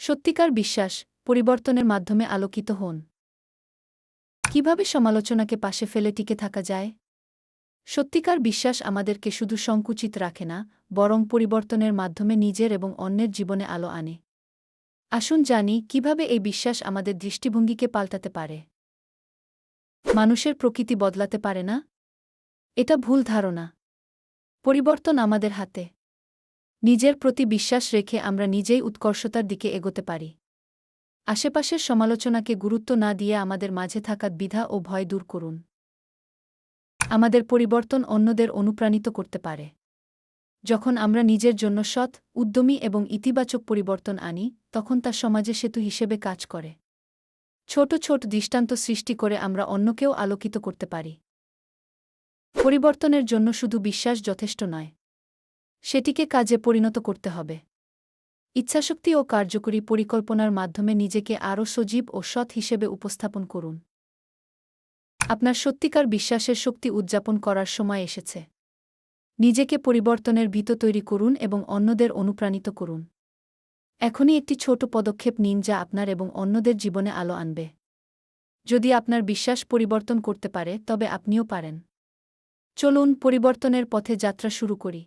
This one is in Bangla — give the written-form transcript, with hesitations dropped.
সত্যিকার বিশ্বাস পরিবর্তনের মাধ্যমে আলোকিত হন। কিভাবে সমালোচনাকে পাশে ফেলে টিকে থাকা যায়? সত্যিকার বিশ্বাস আমাদেরকে শুধু সংকুচিত রাখে না, বরং পরিবর্তনের মাধ্যমে নিজের এবং অন্যের জীবনে আলো আনে। আসুন জানি কিভাবে এই বিশ্বাস আমাদের দৃষ্টিভঙ্গিকে পাল্টাতে পারে। মানুষের প্রকৃতি বদলাতে পারে না? এটা ভুল ধারণা। পরিবর্তন আমাদের হাতে। নিজের প্রতি বিশ্বাস রেখে আমরা নিজেই উৎকর্ষতার দিকে এগোতে পারি। আশেপাশের সমালোচনাকে গুরুত্ব না দিয়ে আমাদের মাঝে থাকা দ্বিধা ও ভয় দূর করুন। আমাদের পরিবর্তন অন্যদের অনুপ্রাণিত করতে পারে। যখন আমরা নিজের জন্য সৎ, উদ্যমী এবং ইতিবাচক পরিবর্তন আনি, তখন তা সমাজে সেতু হিসেবে কাজ করে। ছোট ছোট দৃষ্টান্ত সৃষ্টি করে আমরা অন্যকেও আলোকিত করতে পারি। পরিবর্তনের জন্য শুধু বিশ্বাস যথেষ্ট নয়, সেটিকে কাজে পরিণত করতে হবে। ইচ্ছাশক্তি ও কার্যকরী পরিকল্পনার মাধ্যমে নিজেকে আরও সজীব ও সৎ হিসেবে উপস্থাপন করুন। আপনার সত্যিকার বিশ্বাসের শক্তি উদযাপন করার সময় এসেছে। নিজেকে পরিবর্তনের ভিত তৈরি করুন এবং অন্যদের অনুপ্রাণিত করুন। এখনই একটি ছোট পদক্ষেপ নিন যা আপনার এবং অন্যদের জীবনে আলো আনবে। যদি আপনার বিশ্বাস পরিবর্তন করতে পারে, তবে আপনিও পারেন। চলুন পরিবর্তনের পথে যাত্রা শুরু করি।